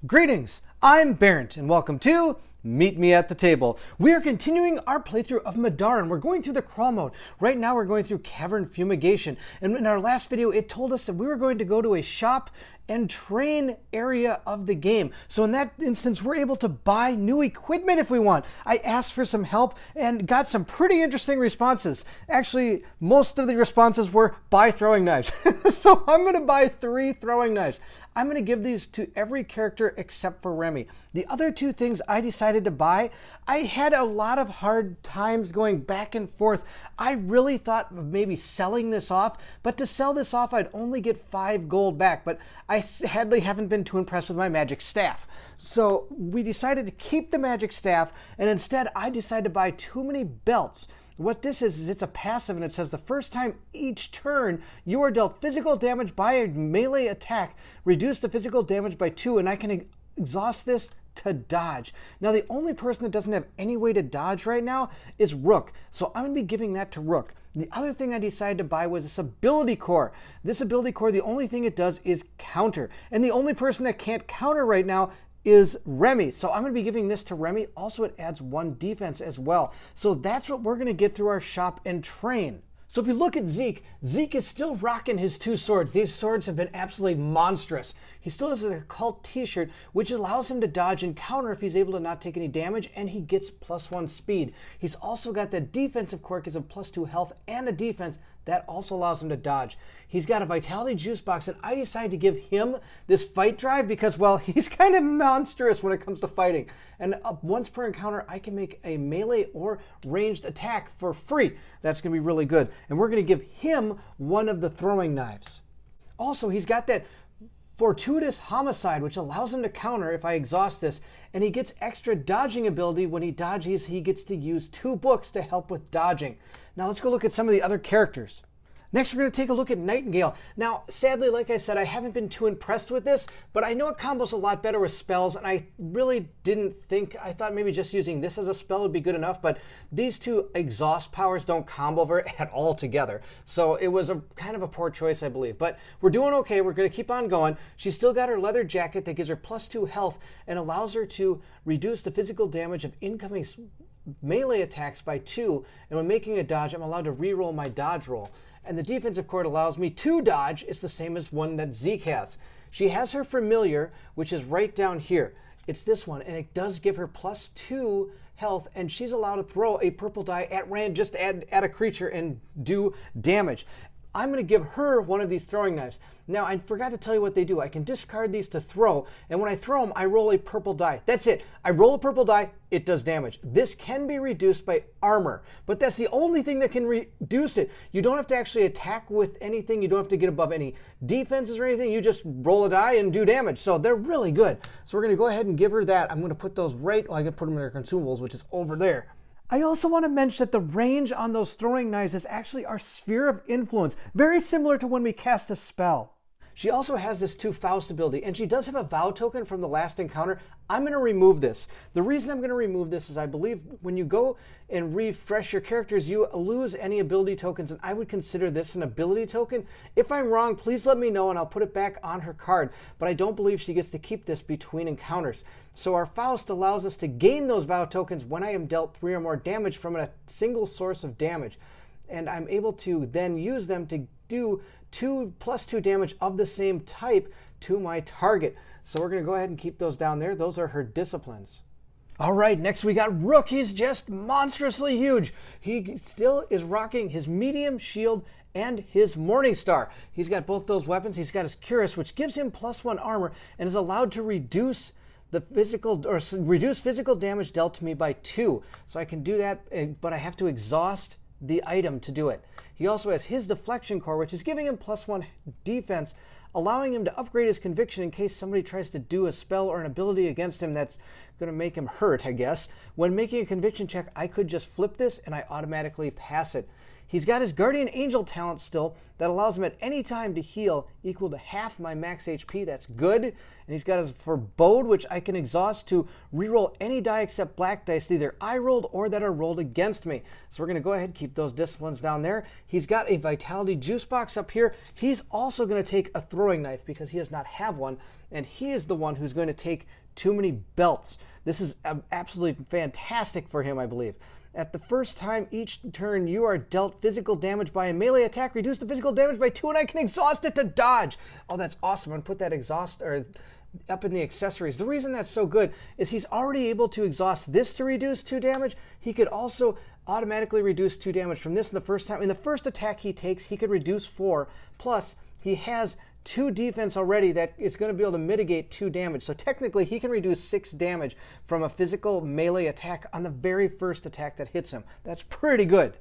Greetings, I'm Barrent, and welcome to Meet Me at the Table. We are continuing our playthrough of Middara, and we're going through the crawl mode. Right now we're going through Cavern Fumigation, and in our last video it told us that we were going to go to a shop and train area of the game. So in that instance, we're able to buy new equipment if we want. I asked for some help and got some pretty interesting responses. Actually, most of the responses were buy throwing knives. So I'm going to buy 3 throwing knives. I'm going to give these to every character except for Remy. The other 2 things I decided to buy, I had a lot of hard times going back and forth. I really thought of maybe selling this off, but to sell this off, I'd only get 5 gold back. But I sadly haven't been too impressed with my magic staff. So we decided to keep the magic staff, and instead I decided to buy too many belts. What this is it's a passive, and it says the first time each turn you are dealt physical damage by a melee attack, reduce the physical damage by 2, and I can exhaust this to dodge. Now the only person that doesn't have any way to dodge right now is Rook, so I'm going to be giving that to Rook. The other thing I decided to buy was this ability core. This ability core, the only thing it does is counter, and the only person that can't counter right now is Remy. So I'm going to be giving this to Remy. Also, it adds 1 defense as well. So that's what we're going to get through our shop and train. So if you look at Zeke, Zeke is still rocking his 2 swords. These swords have been absolutely monstrous. He still has a cult t-shirt, which allows him to dodge and counter if he's able to not take any damage, and he gets +1 speed. He's also got that defensive core, gives him +2 health and a defense. That also allows him to dodge. He's got a vitality juice box, and I decided to give him this fight drive because, well, he's kind of monstrous when it comes to fighting. And once per encounter, I can make a melee or ranged attack for free. That's going to be really good. And we're going to give him one of the throwing knives. Also, he's got that fortuitous homicide, which allows him to counter if I exhaust this, and he gets extra dodging ability. When he dodges, he gets to use 2 books to help with dodging. Now let's go look at some of the other characters. Next, we're going to take a look at Nightingale. Now, sadly, like I said, I haven't been too impressed with this, but I know it combos a lot better with spells, and I really didn't think, I thought maybe just using this as a spell would be good enough, but these 2 exhaust powers don't combo very at all together. So it was a kind of a poor choice, I believe. But we're doing okay. We're going to keep on going. She's still got her leather jacket that gives her +2 health and allows her to reduce the physical damage of incoming melee attacks by 2, and when making a dodge, I'm allowed to reroll my dodge roll. And the defensive cord allows me to dodge. It's the same as one that Zeke has. She has her familiar, which is right down here. It's this one, and it does give her +2 health, and she's allowed to throw a purple die at random, just at a creature and do damage. I'm going to give her one of these throwing knives. Now, I forgot to tell you what they do. I can discard these to throw, and when I throw them, I roll a purple die. That's it. I roll a purple die, it does damage. This can be reduced by armor, but that's the only thing that can reduce it. You don't have to actually attack with anything. You don't have to get above any defenses or anything. You just roll a die and do damage. So they're really good. So we're going to go ahead and give her that. I'm going to put those right, well, I can put them in her consumables, which is over there. I also want to mention that the range on those throwing knives is actually our sphere of influence, very similar to when we cast a spell. She also has this 2 Faust ability, and she does have a vow token from the last encounter. I'm going to remove this. The reason I'm going to remove this is I believe when you go and refresh your characters, you lose any ability tokens, and I would consider this an ability token. If I'm wrong, please let me know, and I'll put it back on her card. But I don't believe she gets to keep this between encounters. So our Faust allows us to gain those vow tokens when I am dealt 3 or more damage from a single source of damage. And I'm able to then use them to do +2 damage of the same type to my target. So we're going to go ahead and keep those down there. Those are her disciplines. All right, next we got Rook. He's just monstrously huge. He still is rocking his medium shield and his Morning Star. He's got both those weapons. He's got his Cuirass, which gives him +1 armor and is allowed to reduce physical damage dealt to me by 2. So I can do that, but I have to exhaust the item to do it. He also has his deflection core, which is giving him +1 defense, allowing him to upgrade his conviction in case somebody tries to do a spell or an ability against him that's going to make him hurt, I guess. When making a conviction check, I could just flip this and I automatically pass it. He's got his Guardian Angel talent still that allows him at any time to heal equal to half my max HP. That's good. And he's got his Forebode, which I can exhaust to reroll any die except black dice that either I rolled or that are rolled against me. So we're going to go ahead and keep those disciplines down there. He's got a Vitality Juice Box up here. He's also going to take a throwing knife because he does not have one. And he is the one who's going to take too many belts. This is absolutely fantastic for him, I believe. At the first time each turn you are dealt physical damage by a melee attack, reduce the physical damage by 2, and I can exhaust it to dodge. Oh, that's awesome. I'm going to put that exhaust up in the accessories. The reason that's so good is he's already able to exhaust this to reduce 2 damage. He could also automatically reduce 2 damage from this the first time. In the first attack he takes, he could reduce 4, plus he has 2 defense already that is going to be able to mitigate 2 damage. So technically he can reduce 6 damage from a physical melee attack on the very first attack that hits him. That's pretty good.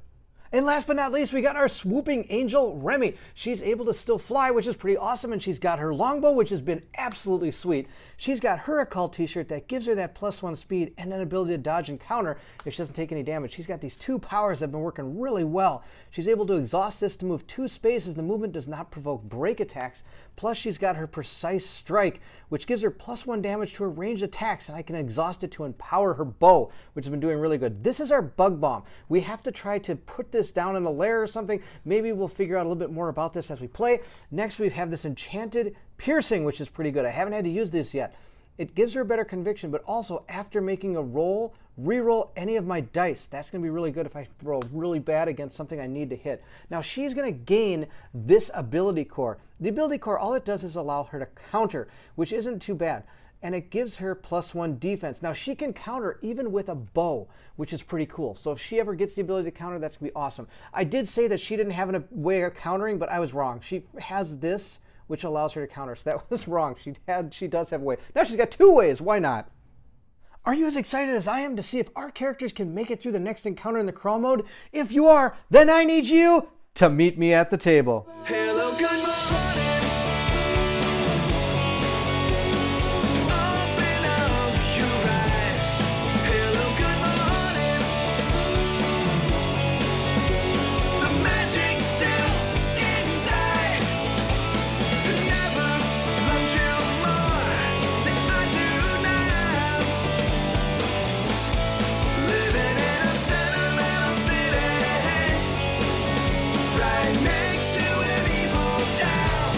And last but not least, we got our swooping angel, Remy. She's able to still fly, which is pretty awesome, and she's got her longbow, which has been absolutely sweet. She's got her occult t-shirt that gives her that +1 speed and an ability to dodge and counter if she doesn't take any damage. She's got these 2 powers that have been working really well. She's able to exhaust this to move 2 spaces. The movement does not provoke break attacks. Plus, she's got her precise strike, which gives her +1 damage to her ranged attacks, and I can exhaust it to empower her bow, which has been doing really good. This is our bug bomb. We have to try to put this down in a lair or something. Maybe we'll figure out a little bit more about this as we play. Next, we have this enchanted piercing, which is pretty good. I haven't had to use this yet. It gives her a better conviction, but also after making a roll, re-roll any of my dice. That's going to be really good if I throw really bad against something I need to hit. Now she's going to gain this ability core. The ability core, all it does is allow her to counter, which isn't too bad. And it gives her +1 defense. Now she can counter even with a bow, which is pretty cool. So if she ever gets the ability to counter, that's going to be awesome. I did say that she didn't have a way of countering, but I was wrong. She has this, which allows her to counter. So that was wrong. She does have a way. Now she's got 2 ways. Why not? Are you as excited as I am to see if our characters can make it through the next encounter in the crawl mode? If you are, then I need you to meet me at the table. Hello, good morning. Open up your eyes. Hello, good morning. The magic's still inside. Never loved you more than I do now. Living in a sentimental city, right next to an evil town.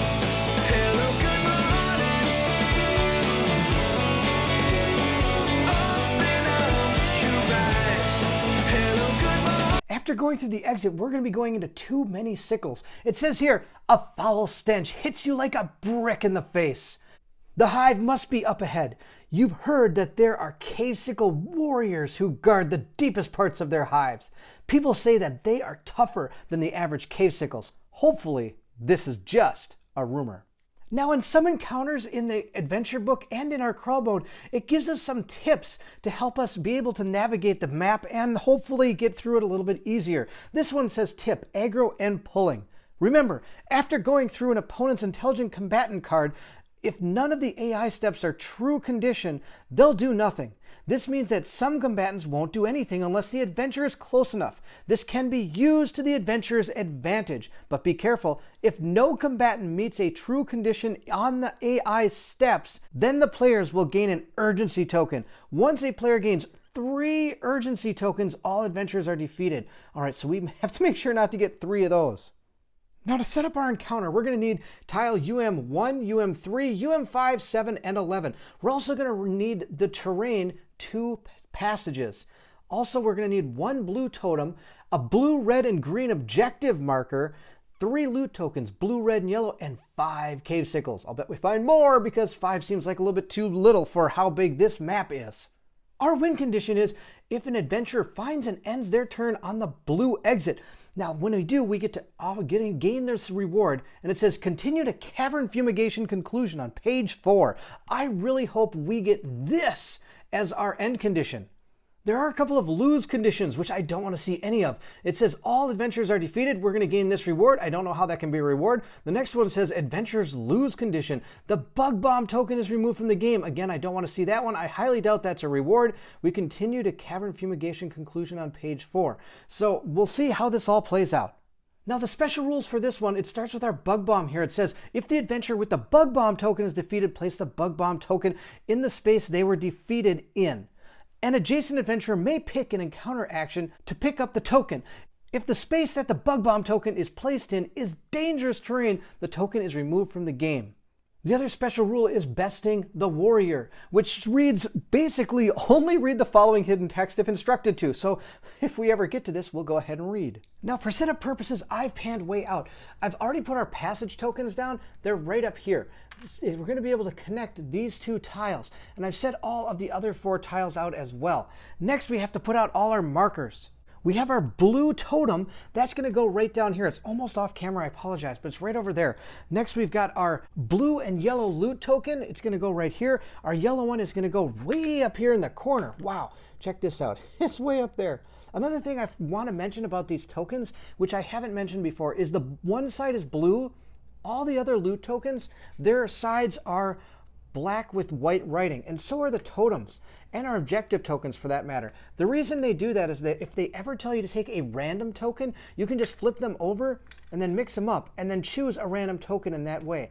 Hello, good morning. Open up your eyes. Hello, good morning. After going through the exit, we're going to be going into too many sickles. It says here, a foul stench hits you like a brick in the face. The hive must be up ahead. You've heard that there are cave sickle warriors who guard the deepest parts of their hives. People say that they are tougher than the average cave sickles. Hopefully, this is just a rumor. Now, in some encounters in the adventure book and in our crawl mode, it gives us some tips to help us be able to navigate the map and hopefully get through it a little bit easier. This one says tip, aggro and pulling. Remember, after going through an opponent's intelligent combatant card, if none of the AI steps are true condition, they'll do nothing. This means that some combatants won't do anything unless the adventure is close enough. This can be used to the adventurer's advantage, but be careful. If no combatant meets a true condition on the AI steps, then the players will gain an urgency token. Once a player gains 3 urgency tokens, all adventurers are defeated. All right, so we have to make sure not to get 3 of those. Now to set up our encounter, we're going to need tile UM1, UM3, UM5, 7, and 11. We're also going to need the terrain 2 passages. Also, we're going to need 1 blue totem, a blue, red, and green objective marker, 3 loot tokens, blue, red, and yellow, and 5 cave sickles. I'll bet we find more because 5 seems like a little bit too little for how big this map is. Our win condition is if an adventurer finds and ends their turn on the blue exit. Now, when we do, we get to gain this reward, and it says continue to cavern fumigation conclusion on page 4. I really hope we get this as our end condition. There are a couple of lose conditions, which I don't want to see any of. It says all adventurers are defeated. We're going to gain this reward. I don't know how that can be a reward. The next one says adventurers lose condition. The bug bomb token is removed from the game. Again, I don't want to see that one. I highly doubt that's a reward. We continue to cavern fumigation conclusion on page 4. So we'll see how this all plays out. Now the special rules for this one, it starts with our bug bomb here. It says, if the adventurer with the bug bomb token is defeated, place the bug bomb token in the space they were defeated in. An adjacent adventurer may pick an encounter action to pick up the token. If the space that the bug bomb token is placed in is dangerous terrain, the token is removed from the game. The other special rule is besting the warrior, which reads basically only read the following hidden text if instructed to. So if we ever get to this, we'll go ahead and read. Now for setup purposes, I've panned way out. I've already put our passage tokens down. They're right up here. We're going to be able to connect these 2 tiles. And I've set all of the other 4 tiles out as well. Next, we have to put out all our markers. We have our blue totem. That's going to go right down here. It's almost off camera. I apologize, but it's right over there. Next, we've got our blue and yellow loot token. It's going to go right here. Our yellow one is going to go way up here in the corner. Wow, check this out. It's way up there. Another thing I want to mention about these tokens, which I haven't mentioned before, is the one side is blue. All the other loot tokens, their sides are black with white writing, and so are the totems and our objective tokens for that matter. The reason they do that is that if they ever tell you to take a random token, you can just flip them over and then mix them up and then choose a random token in that way.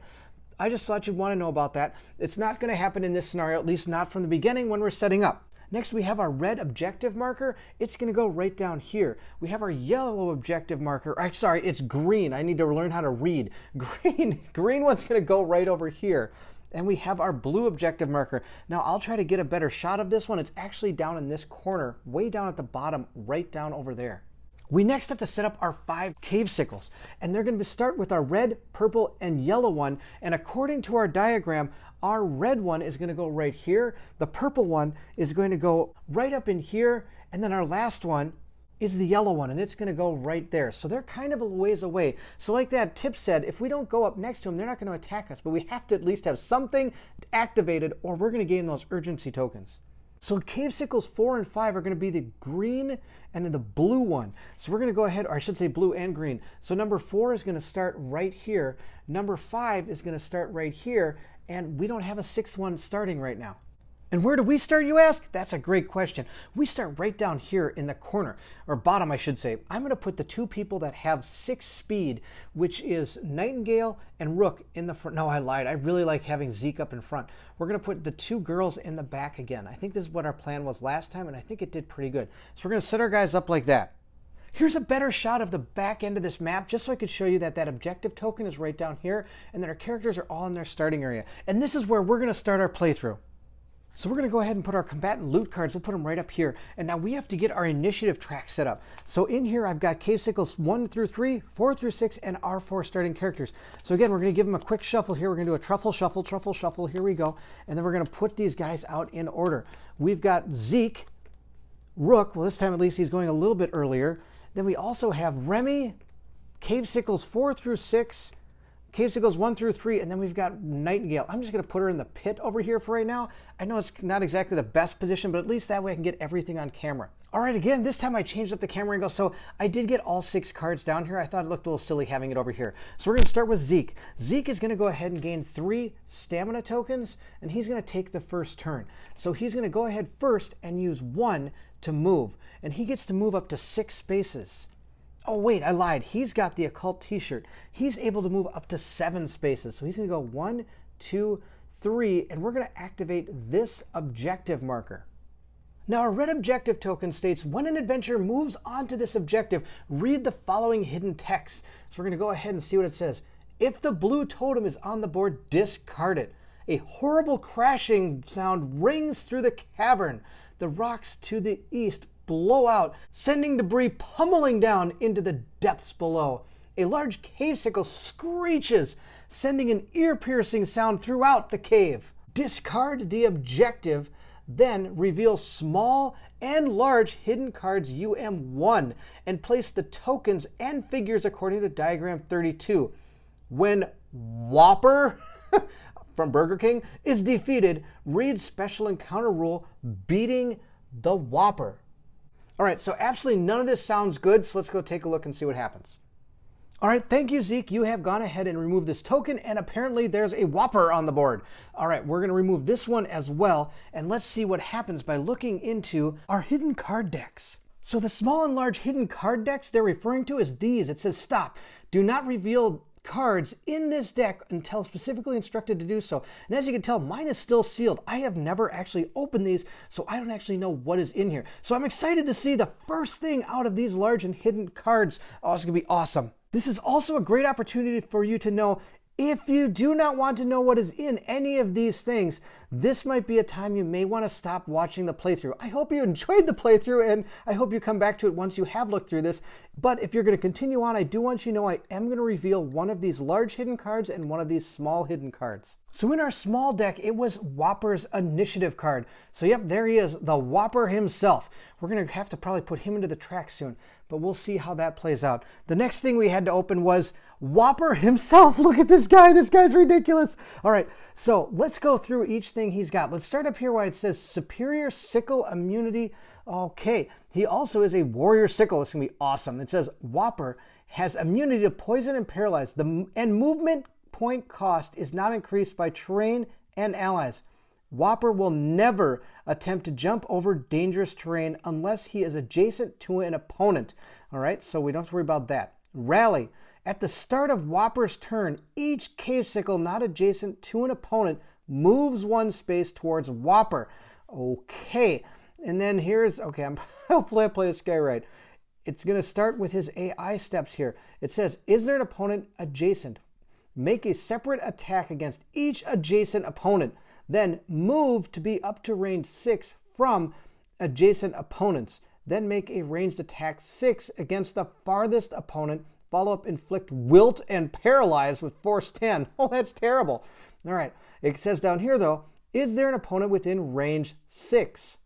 I just thought you'd want to know about that. It's not going to happen in this scenario, at least not from the beginning when we're setting up. Next, we have our red objective marker. It's going to go right down here. We have our yellow objective marker. Sorry, it's green. I need to learn how to read. Green one's going to go right over here. And we have our blue objective marker. Now I'll try to get a better shot of this one. It's actually down in this corner, way down at the bottom, right down over there. We next have to set up our 5 cave sickles, and they're going to start with our red, purple, and yellow one. And according to our diagram, our red one is going to go right here. The purple one is going to go right up in here. And then our last one is the yellow one, and it's going to go right there. So they're kind of a ways away. So like that tip said, if we don't go up next to them, they're not going to attack us, but we have to at least have something activated or we're going to gain those urgency tokens. So cave sickles 4 and 5 are going to be the green and then the blue one. So we're going to go ahead, or I should say blue and green. So number 4 is going to start right here. Number 5 is going to start right here, and we don't have a 6th one starting right now. And where do we start, you ask? That's a great question. We start right down here in the corner, or bottom, I should say. I'm going to put the 2 people that have 6 speed, which is Nightingale and Rook in the front. No, I lied. I really like having Zeke up in front. We're going to put the 2 girls in the back again. I think this is what our plan was last time, and I think it did pretty good. So we're going to set our guys up like that. Here's a better shot of the back end of this map, just so I could show you that that objective token is right down here, and that our characters are all in their starting area. And this is where we're going to start our playthrough. So we're going to go ahead and put our combatant loot cards. We'll put them right up here. And now we have to get our initiative track set up. So in here, I've got cave sickles 1 through 3, 4 through 6, and our 4 starting characters. So again, we're going to give them a quick shuffle here. We're going to do a truffle, shuffle, truffle, shuffle. Here we go. And then we're going to put these guys out in order. We've got Zeke, Rook. Well, this time at least he's going a little bit earlier. Then we also have Remy, cave sickles 4 through 6, cave sickles 1 through 3, and then we've got Nightingale. I'm just going to put her in the pit over here for right now. I know it's not exactly the best position, but at least that way I can get everything on camera. All right, again, this time I changed up the camera angle, so I did get all 6 cards down here. I thought it looked a little silly having it over here. So we're going to start with Zeke. Zeke is going to go ahead and gain 3 stamina tokens, and he's going to take the first turn. So he's going to go ahead first and use 1 to move, and he gets to move up to 6 spaces. Oh, wait, I lied. He's got the occult t-shirt. He's able to move up to 7 spaces. So he's going to go 1, 2, 3, and we're going to activate this objective marker. Now, our red objective token states, when an adventurer moves onto this objective, read the following hidden text. So we're going to go ahead and see what it says. If the blue totem is on the board, discard it. A horrible crashing sound rings through the cavern. The rocks to the east blow out, sending debris pummeling down into the depths below. A large cave sickle screeches, sending an ear-piercing sound throughout the cave. Discard the objective, then reveal small and large hidden cards UM1 and place the tokens and figures according to diagram 32. When Whopper from Burger King is defeated, read special encounter rule, beating the Whopper. All right, so absolutely none of this sounds good, so let's go take a look and see what happens. All right, thank you, Zeke. You have gone ahead and removed this token, and apparently there's a Whopper on the board. All right, we're going to remove this one as well, and let's see what happens by looking into our hidden card decks. So the small and large hidden card decks they're referring to is these. It says stop. Do not reveal cards in this deck until specifically instructed to do so. And as you can tell, mine is still sealed. I have never actually opened these, so I don't actually know what is in here. So I'm excited to see the first thing out of these large and hidden cards. Oh, it's gonna be awesome. This is also a great opportunity for you to know if you do not want to know what is in any of these things, this might be a time you may want to stop watching the playthrough. I hope you enjoyed the playthrough, and I hope you come back to it once you have looked through this. But if you're going to continue on, I do want you to know I am going to reveal one of these large hidden cards and one of these small hidden cards. So in our small deck, it was Whopper's initiative card. So yep, there he is, the Whopper himself. We're going to have to probably put him into the track soon, but we'll see how that plays out. The next thing we had to open was Whopper himself. Look at this guy. This guy's ridiculous. All right, so let's go through each thing he's got. Let's start up here where it says Superior Sickle Immunity. Okay, he also is a Warrior Sickle. It's going to be awesome. It says Whopper has immunity to poison and paralyze. And movement point cost is not increased by terrain and allies. Whopper will never attempt to jump over dangerous terrain unless he is adjacent to an opponent. All right, so we don't have to worry about that. Rally. At the start of Whopper's turn, each cave sickle not adjacent to an opponent moves one space towards Whopper. Okay, and then here's, okay, hopefully I play this guy right. It's going to start with his AI steps here. It says, is there an opponent adjacent? Make a separate attack against each adjacent opponent. Then move to be up to range 6 from adjacent opponents. Then make a ranged attack 6 against the farthest opponent. Follow up, inflict wilt and paralyze with force 10. Oh, that's terrible. All right. It says down here, though, is there an opponent within range 6?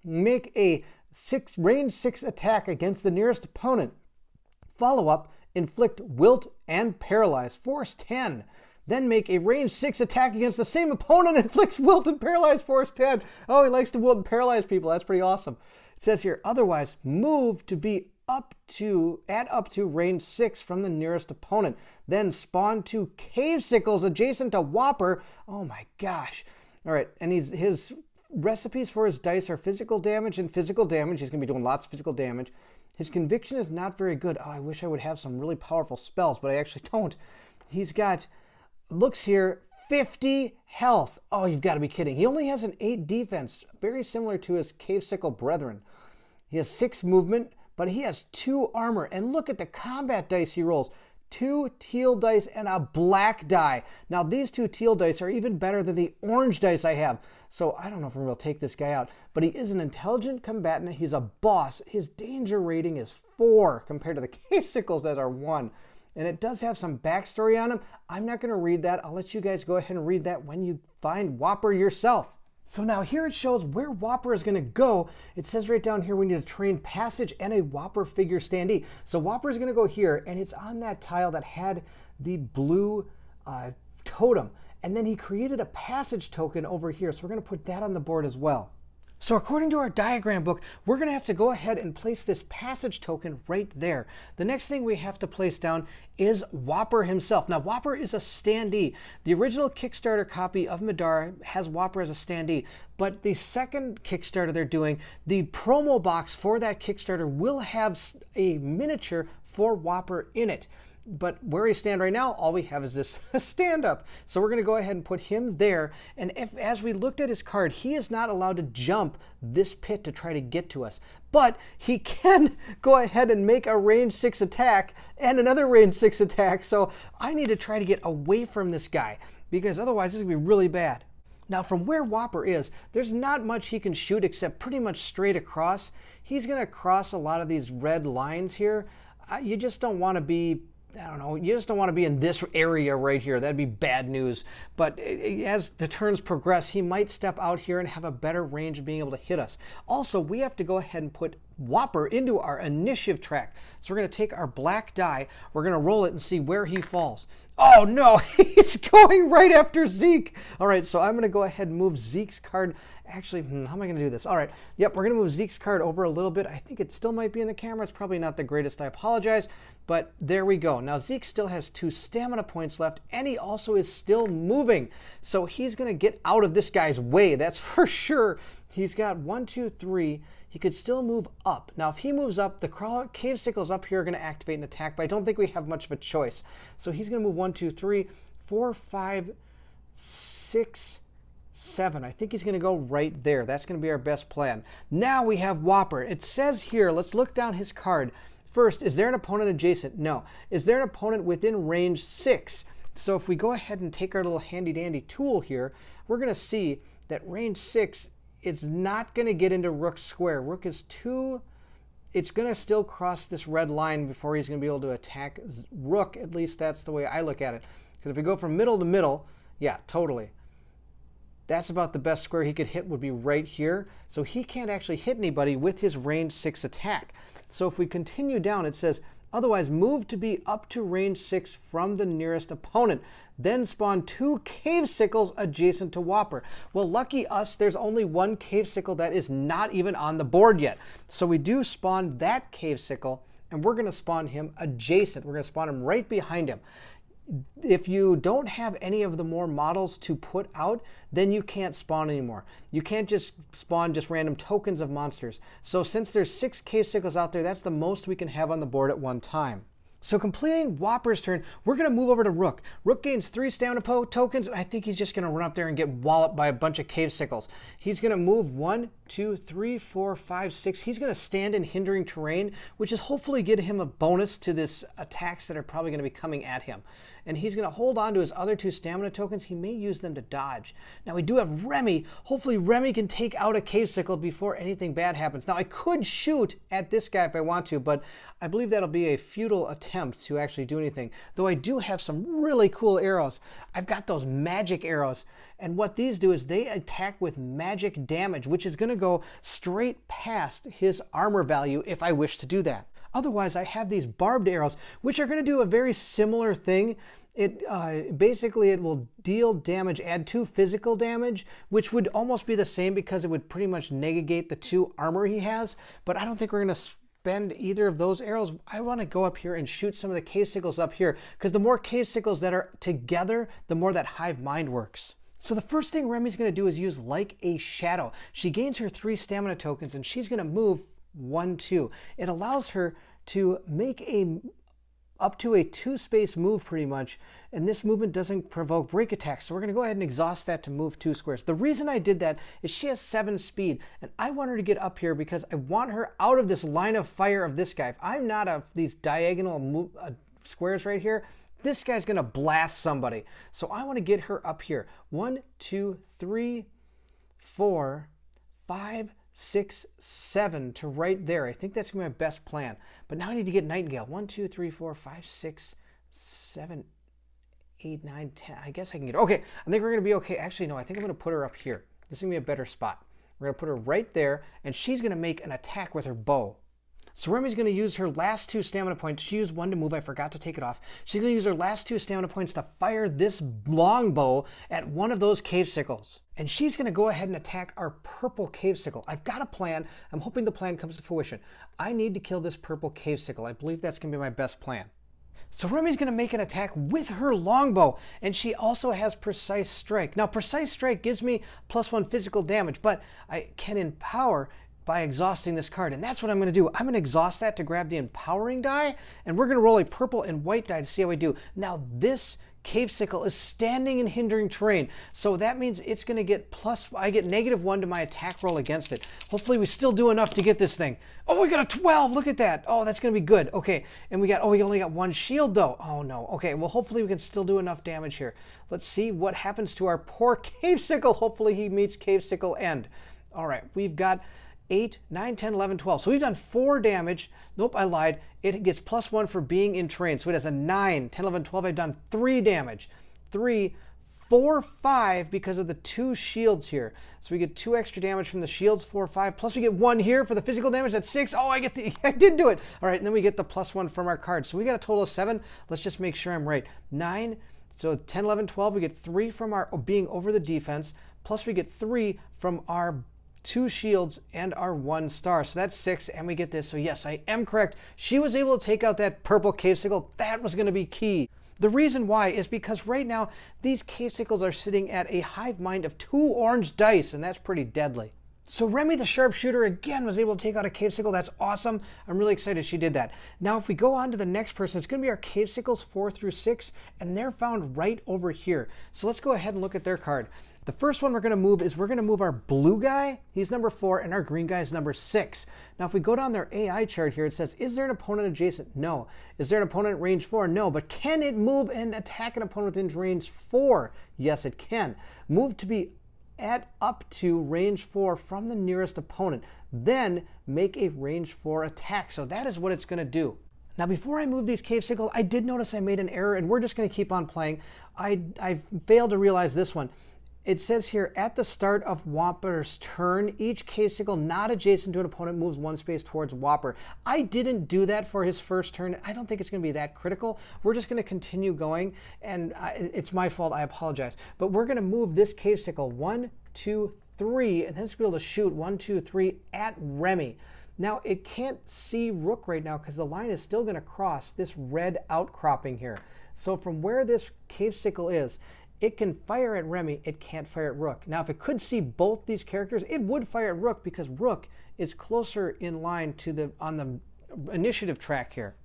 Make a range 6 attack against the nearest opponent. Follow up, inflict wilt and paralyze, force 10. Then make a range 6 attack against the same opponent, inflicts wilt and paralyze, force 10. Oh, he likes to wilt and paralyze people. That's pretty awesome. It says here, otherwise, move to be up to range 6 from the nearest opponent. Then spawn 2 cave sickles adjacent to Whopper. Oh my gosh. All right, and his recipes for his dice are physical damage and physical damage. He's going to be doing lots of physical damage. His conviction is not very good. Oh, I wish I would have some really powerful spells, but I actually don't. He's got, looks here, 50 health. Oh, you've got to be kidding. He only has an 8 defense, very similar to his cave sickle brethren. He has 6 movement, but he has 2 armor. And look at the combat dice he rolls. 2 teal dice and a black die. Now, these 2 teal dice are even better than the orange dice I have. So I don't know if I'm going to take this guy out. But he is an intelligent combatant. He's a boss. His danger rating is 4 compared to the cave sickles that are 1. And it does have some backstory on him. I'm not going to read that. I'll let you guys go ahead and read that when you find Whopper yourself. So now here it shows where Whopper is going to go. It says right down here we need a train passage and a Whopper figure standee. So Whopper is going to go here, and it's on that tile that had the blue totem. And then he created a passage token over here. So we're going to put that on the board as well. So according to our diagram book, we're going to have to go ahead and place this passage token right there. The next thing we have to place down is Whopper himself. Now, Whopper is a standee. The original Kickstarter copy of Middara has Whopper as a standee, but the second Kickstarter they're doing, the promo box for that Kickstarter will have a miniature for Whopper in it. But where we stand right now, all we have is this stand-up. So we're going to go ahead and put him there. And as we looked at his card, he is not allowed to jump this pit to try to get to us. But he can go ahead and make a range 6 attack and another range 6 attack. So I need to try to get away from this guy, because otherwise this is going to be really bad. Now, from where Whopper is, there's not much he can shoot except pretty much straight across. He's going to cross a lot of these red lines here. You just don't want to be, I don't know, you just don't want to be in this area right here. That'd be bad news. But as the turns progress, he might step out here and have a better range of being able to hit us. Also, we have to go ahead and put Whopper into our initiative track. So we're going to take our black die, we're going to roll it and see where he falls. Oh no, he's going right after Zeke. All right, so I'm going to go ahead and move Zeke's card. Actually, how am I going to do this? All right, yep, we're going to move Zeke's card over a little bit. I think it still might be in the camera. It's probably not the greatest. I apologize, but there we go. Now, Zeke still has 2 stamina points left, and he also is still moving. So he's going to get out of this guy's way, that's for sure. He's got 1, 2, 3. he could still move up. Now, if he moves up, the cave sickles up here are going to activate an attack, but I don't think we have much of a choice. So he's going to move 1, 2, 3, 4, 5, 6, 7. I think he's going to go right there. That's going to be our best plan. Now we have Whopper. It says here, let's look down his card. First, is there an opponent adjacent? No. Is there an opponent within range 6? So if we go ahead and take our little handy-dandy tool here, we're going to see that range 6, it's not going to get into Rook's square. Rook is too... It's going to still cross this red line before he's going to be able to attack Rook. At least that's the way I look at it. Because if we go from middle to middle, yeah, totally. That's about the best square he could hit would be right here. So he can't actually hit anybody with his range 6 attack. So if we continue down, it says, otherwise move to be up to range 6 from the nearest opponent. Then spawn 2 cave sickles adjacent to Whopper. Well, lucky us, there's only 1 cave sickle that is not even on the board yet. So we do spawn that cave sickle, and we're going to spawn him adjacent. We're going to spawn him right behind him. If you don't have any of the more models to put out, then you can't spawn anymore. You can't just spawn just random tokens of monsters. So since there's 6 cave sickles out there, that's the most we can have on the board at one time. So completing Whopper's turn, we're going to move over to Rook. Rook gains 3 stamina tokens, and I think he's just going to run up there and get walloped by a bunch of cave sickles. He's going to move 1, 2, 3, 4, 5, 6. He's going to stand in hindering terrain, which is hopefully get him a bonus to this attacks that are probably going to be coming at him. And he's going to hold on to his other 2 stamina tokens. He may use them to dodge. Now we do have Remy. Hopefully Remy can take out a cave sickle before anything bad happens. Now I could shoot at this guy if I want to, but I believe that'll be a futile attempt to actually do anything. Though I do have some really cool arrows. I've got those magic arrows. And what these do is they attack with magic damage, which is going to go straight past his armor value if I wish to do that. Otherwise, I have these barbed arrows, which are going to do a very similar thing. Basically, it will deal damage, add 2 physical damage, which would almost be the same because it would pretty much negate the 2 armor he has. But I don't think we're going to spend either of those arrows. I want to go up here and shoot some of the cave sickles up here, because the more cave sickles that are together, the more that hive mind works. So the first thing Remy's going to do is use Like a Shadow. She gains her 3 stamina tokens, and she's going to move 1, 2. It allows her to make up to a 2-space move pretty much, and this movement doesn't provoke break attacks. So we're going to go ahead and exhaust that to move 2 squares. The reason I did that is she has 7 speed, and I want her to get up here because I want her out of this line of fire of this guy. If I'm not of these diagonal squares right here, this guy's going to blast somebody. So I want to get her up here. 1, 2, 3, 4, 5, 6, 7 to right there. I think that's going to be my best plan. But now I need to get Nightingale. 1, 2, 3, 4, 5, 6, 7, 8, 9, 10. I guess I can get her. Okay, I think we're going to be okay. Actually, no, I think I'm going to put her up here. This is going to be a better spot. We're going to put her right there, and she's going to make an attack with her bow. So Remy's going to use her last 2 stamina points. She used 1 to move. I forgot to take it off. She's going to use her last 2 stamina points to fire this longbow at one of those cave sickles. And she's going to go ahead and attack our purple cave sickle. I've got a plan. I'm hoping the plan comes to fruition. I need to kill this purple cave sickle. I believe that's going to be my best plan. So Remy's going to make an attack with her longbow, and she also has Precise Strike. Now, Precise Strike gives me +1 physical damage, but I can empower by exhausting this card, and that's what I'm going to do. I'm going to exhaust that to grab the empowering die, and we're going to roll a purple and white die to see how I do. Now this cave sickle is standing in hindering terrain, so that means it's going to get I get -1 to my attack roll against it. Hopefully we still do enough to get this thing. Oh, we got a 12. Look at that. Oh, that's going to be good. Okay, and we only got 1 shield though. Oh no. Okay, well hopefully we can still do enough damage here. Let's see what happens to our poor cave sickle. Hopefully he meets cave sickle end. All right, we've got 8, 9, 10, 11, 12. So we've done 4 damage. Nope, I lied. It gets +1 for being in terrain. So it has a 9, 10, 11, 12. I've done 3 damage. 3, 4, 5 because of the 2 shields here. So we get 2 extra damage from the shields, 4, 5. Plus we get 1 here for the physical damage. That's 6. Oh, I did do it. All right, and then we get the +1 from our card. So we got a total of 7. Let's just make sure I'm right. 9, so 10, 11, 12. We get 3 from our being over the defense. Plus we get 3 from our 2 shields and our 1 star. So that's 6, and we get this. So yes, I am correct. She was able to take out that purple cave sickle. That was going to be key. The reason why is because right now these cave sickles are sitting at a hive mind of 2 orange dice, and that's pretty deadly. So Remy the sharpshooter again was able to take out a cave sickle. That's awesome. I'm really excited she did that. Now if we go on to the next person, it's going to be our cave sickles 4 through 6, and they're found right over here. So let's go ahead and look at their card. The first one we're going to move is we're going to move our blue guy. He's number 4, and our green guy is number 6. Now if we go down their AI chart here, it says, is there an opponent adjacent? No. Is there an opponent at range 4? No. But can it move and attack an opponent within range 4? Yes, it can. Move to be at up to range 4 from the nearest opponent. Then make a range 4 attack. So that is what it's going to do. Now before I move these cave sickles, I did notice I made an error, and we're just going to keep on playing. I failed to realize this one. It says here, at the start of Whopper's turn, each cave sickle not adjacent to an opponent moves 1 space towards Whopper. I didn't do that for his first turn. I don't think it's going to be that critical. We're just going to continue going, and it's my fault. I apologize. But we're going to move this cave sickle 1, 2, 3, and then it's going to be able to shoot 1, 2, 3 at Remy. Now, it can't see Rook right now because the line is still going to cross this red outcropping here. So from where this cave sickle is, it can fire at Remy, it can't fire at Rook. Now, if it could see both these characters, it would fire at Rook because Rook is closer in line to on the initiative track here.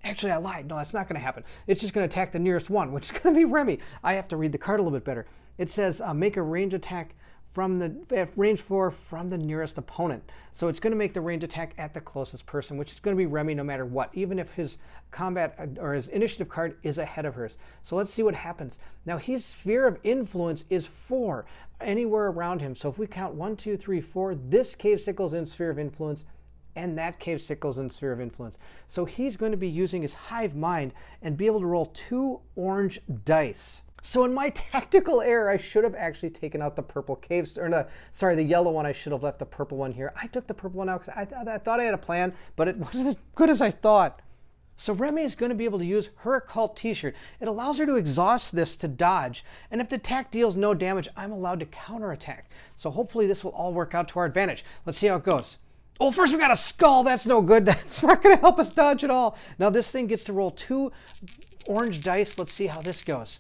Actually, I lied. No, that's not going to happen. It's just going to attack the nearest one, which is going to be Remy. I have to read the card a little bit better. It says make a range attack from the range 4 from the nearest opponent. So it's going to make the range attack at the closest person, which is going to be Remy no matter what, even if his combat or his initiative card is ahead of hers. So let's see what happens. Now his sphere of influence is 4 anywhere around him. So if we count 1, 2, 3, 4, this cave sickle's in sphere of influence, and that cave sickle's in sphere of influence. So he's going to be using his hive mind and be able to roll 2 orange dice. So in my tactical error, I should have actually taken out the purple caves, or the yellow one. I should have left the purple one here. I took the purple one out because I thought I had a plan, but it wasn't as good as I thought. So Remy is going to be able to use her occult t-shirt. It allows her to exhaust this to dodge, and if the attack deals no damage, I'm allowed to counterattack. So hopefully this will all work out to our advantage. Let's see how it goes. Oh, first we got a skull. That's no good. That's not going to help us dodge at all. Now this thing gets to roll 2 orange dice. Let's see how this goes.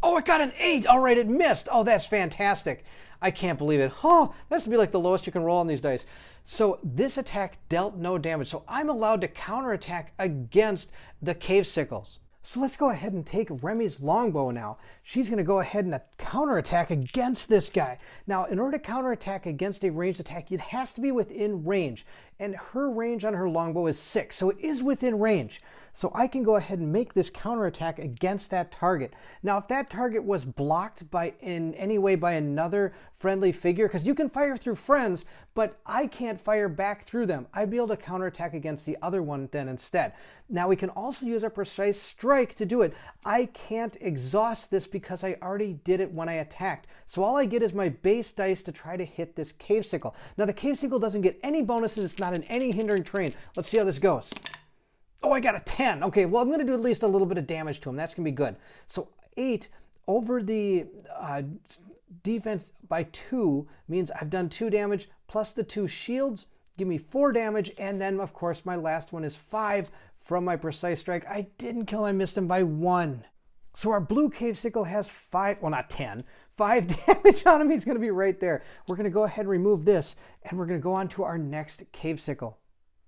Oh, it got an 8. All right, it missed. Oh, that's fantastic. I can't believe it. Oh, that's to be like the lowest you can roll on these dice. So this attack dealt no damage. So I'm allowed to counterattack against the cave sickles. So let's go ahead and take Remy's longbow now. She's going to go ahead and counterattack against this guy. Now, in order to counterattack against a ranged attack, it has to be within range. And her range on her longbow is 6, so it is within range. So I can go ahead and make this counterattack against that target. Now, if that target was blocked in any way by another friendly figure, because you can fire through friends, but I can't fire back through them, I'd be able to counterattack against the other one then instead. Now, we can also use our precise strike to do it. I can't exhaust this because I already did it when I attacked. So all I get is my base dice to try to hit this cave sickle. Now, the cave sickle doesn't get any bonuses. It's not in any hindering terrain. Let's see how this goes. Oh, I got a 10. Okay, well, I'm going to do at least a little bit of damage to him. That's going to be good. So 8 over the defense by 2 means I've done 2 damage plus the 2 shields. Give me 4 damage. And then, of course, my last one is 5 from my precise strike. I didn't kill him. I missed him by 1. So our blue cave sickle has 5, well, not 10, 5 damage on him. He's going to be right there. We're going to go ahead and remove this, and we're going to go on to our next cave sickle.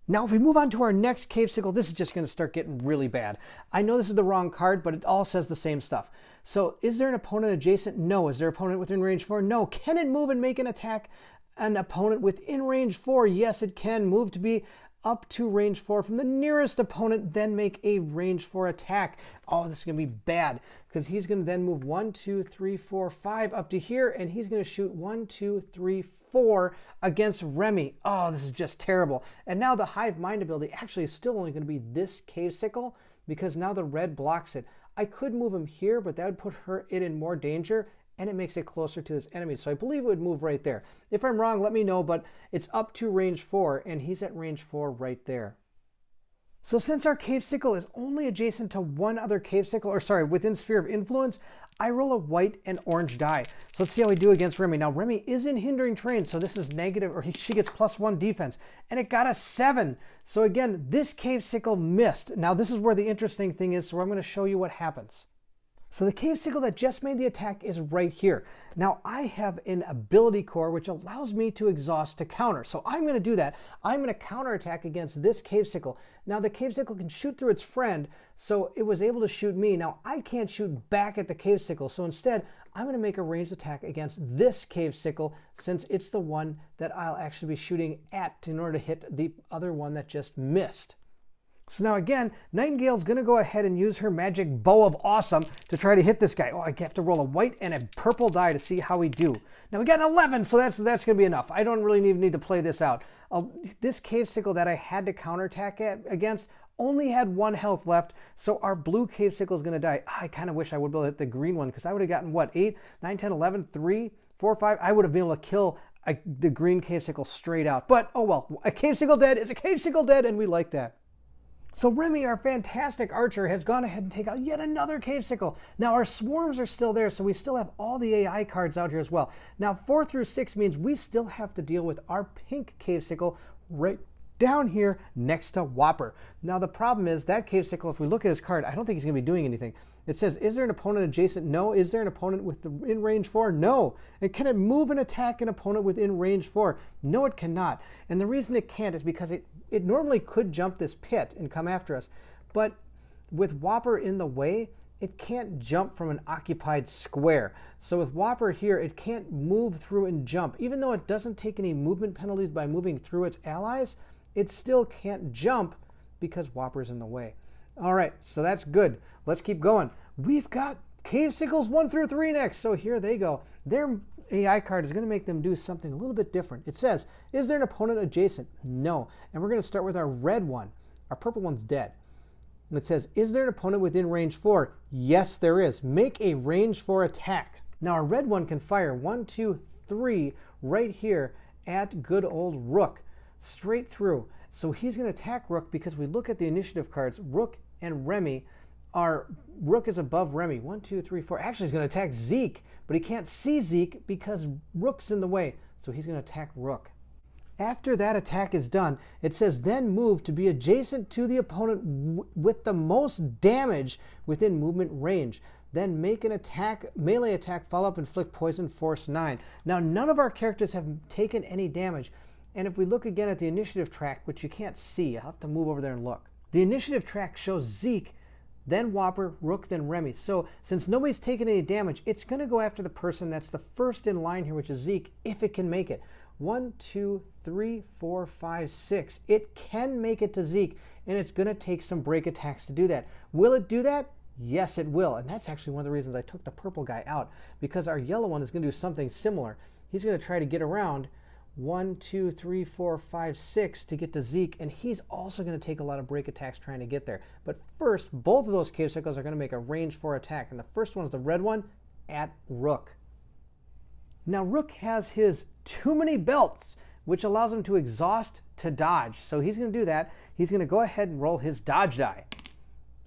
Now, if we move on to our next cave sickle, this is just going to start getting really bad. I know this is the wrong card, but it all says the same stuff. So is there an opponent adjacent? No. Is there an opponent within range 4? No. Can it move and make an attack? An opponent within range 4? Yes, it can. Move to be up to range 4 from the nearest opponent, then make a range 4 attack. Oh, this is going to be bad because he's going to then move 1, 2, 3, 4, 5 up to here, and he's going to shoot 1, 2, 3, 4 against Remy. Oh, this is just terrible. And now the hive mind ability actually is still only going to be this cave sickle because now the red blocks it. I could move him here, but that would put it in more danger, and it makes it closer to this enemy. So I believe it would move right there. If I'm wrong, let me know, but it's up to range 4, and he's at range 4 right there. So since our cave sickle is only adjacent to one other cave sickle, or sorry, within sphere of influence, I roll a white and orange die. So let's see how we do against Remy. Now Remy is in hindering terrain, so this is negative, or she gets +1 defense, and it got a 7. So again, this cave sickle missed. Now this is where the interesting thing is, so I'm going to show you what happens. So the cave sickle that just made the attack is right here. Now I have an ability core which allows me to exhaust to counter. So I'm going to do that. I'm going to counterattack against this cave sickle. Now the cave sickle can shoot through its friend, so it was able to shoot me. Now I can't shoot back at the cave sickle, so instead I'm going to make a ranged attack against this cave sickle since it's the one that I'll actually be shooting at in order to hit the other one that just missed. So now again, Nightingale's going to go ahead and use her magic bow of awesome to try to hit this guy. Oh, I have to roll a white and a purple die to see how we do. Now we got an 11, so that's going to be enough. I don't really even need to play this out. This cave sickle that I had to counterattack against only had 1 health left, so our blue cave sickle is going to die. I kind of wish I would be able to hit the green one because I would have gotten, what, 8, 9, 10, 11, 3, 4, 5? I would have been able to kill the green cave sickle straight out. But, oh well, a cave sickle dead is a cave sickle dead, and we like that. So Remy, our fantastic archer, has gone ahead and taken out yet another cave sickle. Now our swarms are still there, so we still have all the AI cards out here as well. Now 4 through 6 means we still have to deal with our pink cave sickle right down here next to Whopper. Now the problem is that cave sickle, if we look at his card, I don't think he's going to be doing anything. It says, is there an opponent adjacent? No. Is there an opponent with in range 4? No. And can it move and attack an opponent within range 4? No, it cannot. And the reason it can't is because it normally could jump this pit and come after us. But with Whopper in the way, it can't jump from an occupied square. So with Whopper here, it can't move through and jump. Even though it doesn't take any movement penalties by moving through its allies, it still can't jump because Whopper's in the way. All right, so that's good. Let's keep going. We've got cave sickles 1 through 3 next. So here they go. Their AI card is going to make them do something a little bit different. It says, is there an opponent adjacent? No. And we're going to start with our red one. Our purple one's dead. And it says, is there an opponent within range 4? Yes, there is. Make a range 4 attack. Now our red one can fire 1, 2, 3 right here at good old Rook. Straight through. So he's going to attack Rook because we look at the initiative cards. Rook and Remy Rook is above Remy. 1, 2, 3, 4. Actually, he's going to attack Zeke, but he can't see Zeke because Rook's in the way. So he's going to attack Rook. After that attack is done, it says then move to be adjacent to the opponent with the most damage within movement range. Then make an attack, melee attack, follow up, inflict poison, force 9. Now, none of our characters have taken any damage. And if we look again at the initiative track, which you can't see, I'll have to move over there and look. The initiative track shows Zeke, then Whopper, Rook, then Remy. So since nobody's taken any damage, it's going to go after the person that's the first in line here, which is Zeke, if it can make it. 1, 2, 3, 4, 5, 6. It can make it to Zeke, and it's going to take some break attacks to do that. Will it do that? Yes, it will. And that's actually one of the reasons I took the purple guy out, because our yellow one is going to do something similar. He's going to try to get around 1, 2, 3, 4, 5, 6 to get to Zeke, and he's also going to take a lot of break attacks trying to get there. But first, both of those cave sickles are going to make a range 4 attack, and the first one is the red one at Rook. Now Rook has his too many belts, which allows him to exhaust to dodge. So he's going to do that. He's going to go ahead and roll his dodge die.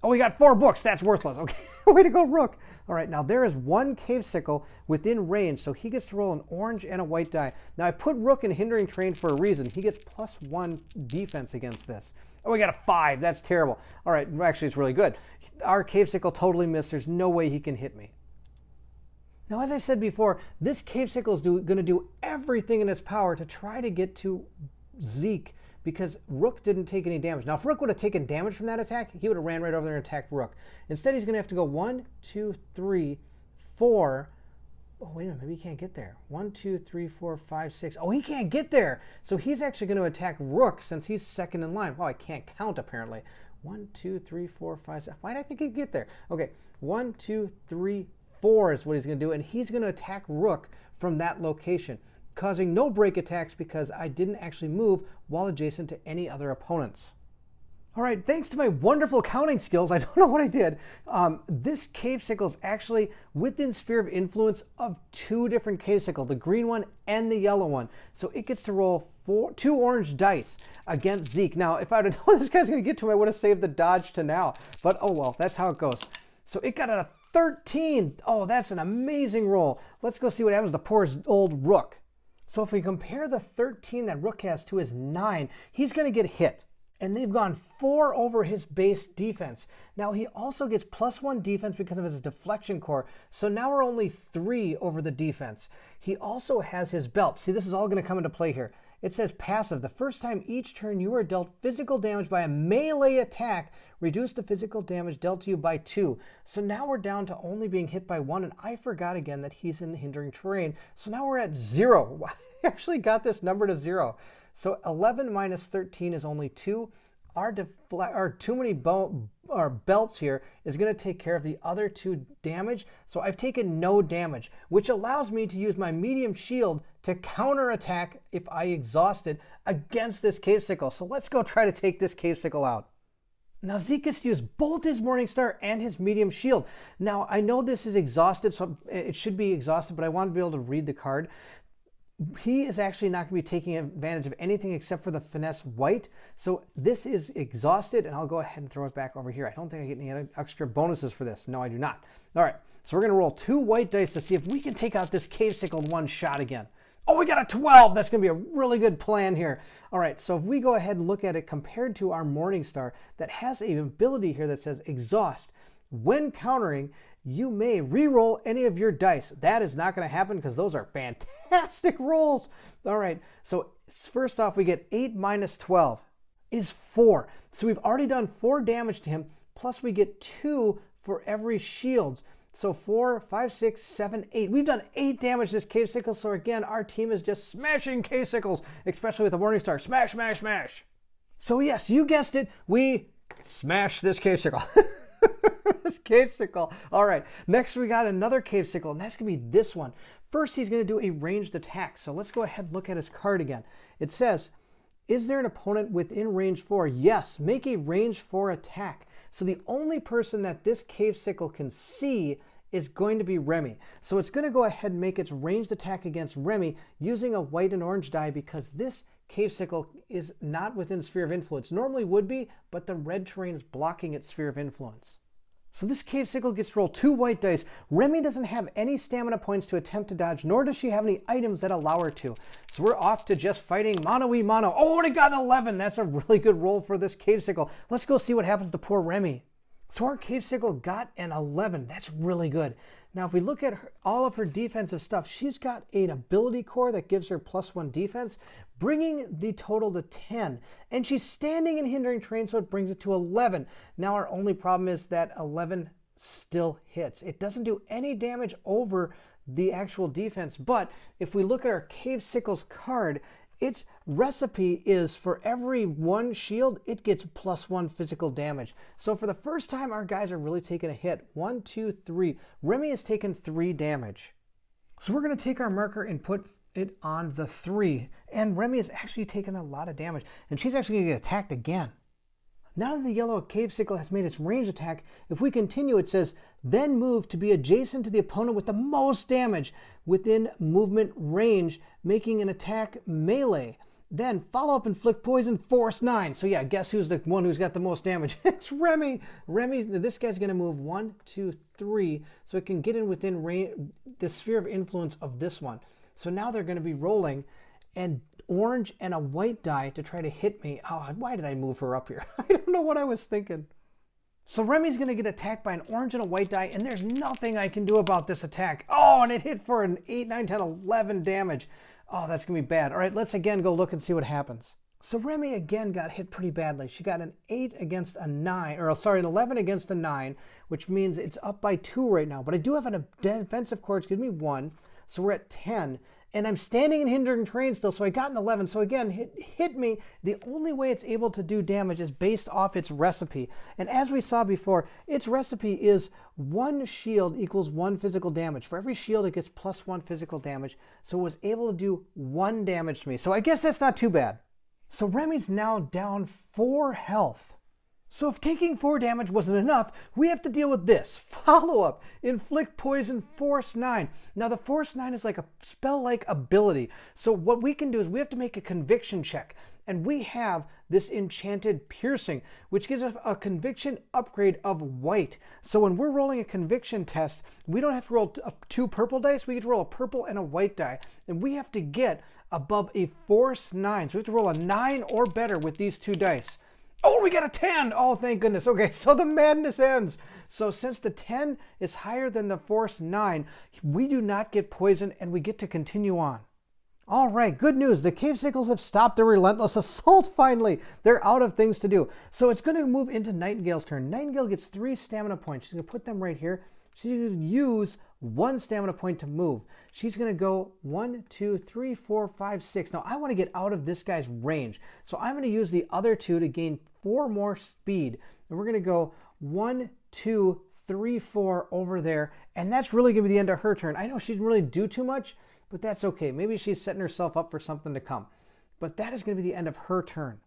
Oh, we got 4 books. That's worthless. Okay, way to go, Rook. All right, now there is 1 cave sickle within range, so he gets to roll an orange and a white die. Now I put Rook in hindering terrain for a reason. He gets +1 defense against this. Oh, we got a 5. That's terrible. All right, actually it's really good. Our cave sickle totally missed. There's no way he can hit me. Now, as I said before, this cave sickle is going to do everything in its power to try to get to Zeke, because Rook didn't take any damage. Now, if Rook would have taken damage from that attack, he would have ran right over there and attacked Rook. Instead, he's going to have to go 1, 2, 3, 4. Oh, wait a minute, maybe he can't get there. 1, 2, 3, 4, 5, 6. Oh, he can't get there. So he's actually going to attack Rook since he's second in line. Well, I can't count, apparently. 1, 2, 3, 4, 5, 6. Why did I think he'd get there? Okay, 1, 2, 3, 4 is what he's going to do, and he's going to attack Rook from that location, causing no break attacks because I didn't actually move while adjacent to any other opponents. All right, thanks to my wonderful counting skills, I don't know what I did, this cave sickle is actually within sphere of influence of 2 different cave sickles, the green one and the yellow one. So it gets to roll 2 orange dice against Zeke. Now, if I would have known this guy's going to get to him, I would have saved the dodge to now. But oh well, that's how it goes. So it got a 13. Oh, that's an amazing roll. Let's go see what happens to poor old Rook. So if we compare the 13 that Rook has to his 9, he's going to get hit. and they've gone 4 over his base defense. Now he also gets +1 defense because of his deflection core, so now we're only 3 over the defense. He also has his belt. See, this is all going to come into play here. It says passive. The first time each turn you are dealt physical damage by a melee attack, reduce the physical damage dealt to you by 2. So now we're down to only being hit by 1, and I forgot again that he's in the hindering terrain. So now we're at 0. I actually got this number to 0. So 11 minus 13 is only 2. Our too many belts here is going to take care of the other 2 damage. So I've taken no damage, which allows me to use my medium shield to counterattack if I exhaust it against this cave sickle. So let's go try to take this cave sickle out. Now Zeke gets to use both his Morningstar and his medium shield. Now I know this is exhausted, so it should be exhausted, but I want to be able to read the card. He is actually not going to be taking advantage of anything except for the finesse white. So this is exhausted, and I'll go ahead and throw it back over here. I don't think I get any extra bonuses for this. No, I do not. All right, so we're going to roll 2 white dice to see if we can take out this cave sickle in one shot again. Oh, we got a 12. That's going to be a really good plan here. All right, so if we go ahead and look at it compared to our Morningstar that has an ability here that says exhaust. When countering, you may re-roll any of your dice. That is not going to happen because those are fantastic rolls. All right, so first off, we get 8 minus 12 is 4. So we've already done 4 damage to him, plus we get 2 for every shields. So 4, 5, 6, 7, 8. We've done 8 damage to this cave sickle. So again, our team is just smashing cave sickles, especially with the Morningstar. Smash, smash, smash. So yes, you guessed it. We smash this cave sickle. This cave sickle. All right, next we got another cave sickle, and that's going to be this one. First, he's going to do a ranged attack. So let's go ahead and look at his card again. It says, is there an opponent within range 4? Yes, make a range 4 attack. So the only person that this cave sickle can see is going to be Remy. So it's going to go ahead and make its ranged attack against Remy using a white and orange die because this cave sickle is not within sphere of influence. Normally would be, but the red terrain is blocking its sphere of influence. So this cave sickle gets to roll 2 white dice. Remy doesn't have any stamina points to attempt to dodge, nor does she have any items that allow her to. So we're off to just fighting mono-y-mono. Oh, and it got an 11. That's a really good roll for this cave sickle. Let's go see what happens to poor Remy. So our cave sickle got an 11. That's really good. Now, if we look at all of her defensive stuff, she's got an ability core that gives her +1 defense, bringing the total to 10. And she's standing in hindering terrain, so it brings it to 11. Now, our only problem is that 11 still hits. It doesn't do any damage over the actual defense. But if we look at our cave sickle's card, its recipe is for every 1 shield, it gets +1 physical damage. So for the first time, our guys are really taking a hit. 1, 2, 3. Remy has taken 3 damage. So we're going to take our marker and put it on the 3. And Remy has actually taken a lot of damage. And she's actually going to get attacked again. Now that the yellow cave sickle has made its range attack, if we continue, it says, then move to be adjacent to the opponent with the most damage within movement range, making an attack melee. Then follow up, inflict poison, force 9. So yeah, guess who's the one who's got the most damage? It's Remy. This guy's going to move 1, 2, 3, so it can get in within range, the sphere of influence of this one. So now they're going to be rolling and orange and a white die to try to hit me. Oh, why did I move her up here? I don't know what I was thinking. So Remy's going to get attacked by an orange and a white die, and there's nothing I can do about this attack. Oh, and it hit for an 8, 9, 10, 11 damage. Oh, that's going to be bad. All right, let's again go look and see what happens. So Remy again got hit pretty badly. She got an 8 against a 9, or sorry, an 11 against a 9, which means it's up by 2 right now. But I do have a defensive core, which gives me 1, so we're at 10. And I'm standing in hindering terrain still, so I got an 11. So again, hit me. The only way it's able to do damage is based off its recipe. And as we saw before, its recipe is 1 shield equals 1 physical damage. For every shield, it gets +1 physical damage. So it was able to do 1 damage to me. So I guess that's not too bad. So Remy's now down 4 health. So if taking 4 damage wasn't enough, we have to deal with this. Follow-up, inflict poison, force 9. Now the force 9 is like a spell-like ability. So what we can do is we have to make a conviction check. And we have this enchanted piercing, which gives us a conviction upgrade of white. So when we're rolling a conviction test, we don't have to roll 2 purple dice, we get to roll a purple and a white die. And we have to get above a force 9. So we have to roll a 9 or better with these 2 dice. Oh, we got a 10. Oh, thank goodness. Okay, so the madness ends. So since the 10 is higher than the force 9, we do not get poisoned and we get to continue on. All right, good news. The cave sickles have stopped their relentless assault finally. They're out of things to do. So it's going to move into Nightingale's turn. Nightingale gets 3 stamina points. She's going to put them right here. She's going to use 1 stamina point to move. She's going to go 1, 2, 3, 4, 5, 6. Now I want to get out of this guy's range. So I'm going to use the other 2 to gain 4 more speed. And we're going to go 1, 2, 3, 4 over there. And that's really going to be the end of her turn. I know she didn't really do too much, but that's okay. Maybe she's setting herself up for something to come. But that is going to be the end of her turn.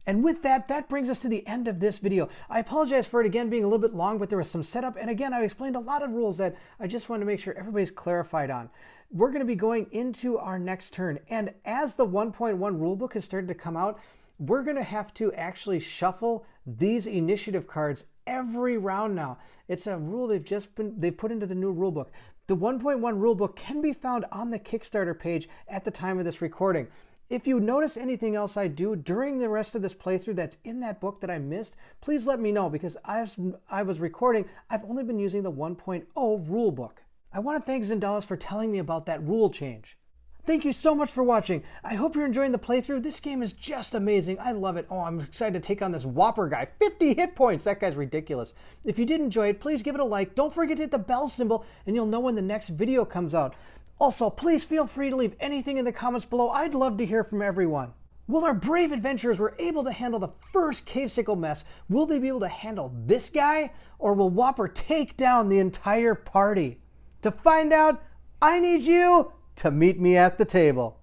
And with that, that brings us to the end of this video. I apologize for it again being a little bit long, but there was some setup. And again, I explained a lot of rules that I just wanted to make sure everybody's clarified on. We're going to be going into our next turn. And as the 1.1 rulebook has started to come out, we're going to have to actually shuffle these initiative cards every round now. It's a rule they've put into the new rulebook. The 1.1 rulebook can be found on the Kickstarter page at the time of this recording. If you notice anything else I do during the rest of this playthrough that's in that book that I missed, please let me know, because as I was recording, I've only been using the 1.0 rulebook. I want to thank Zendalis for telling me about that rule change. Thank you so much for watching. I hope you're enjoying the playthrough. This game is just amazing. I love it. Oh, I'm excited to take on this Whopper guy. 50 hit points. That guy's ridiculous. If you did enjoy it, please give it a like. Don't forget to hit the bell symbol and you'll know when the next video comes out. Also, please feel free to leave anything in the comments below. I'd love to hear from everyone. Will our brave adventurers were able to handle the first cave sickle mess? Will they be able to handle this guy? Or will Whopper take down the entire party? To find out, I need you to meet me at the table.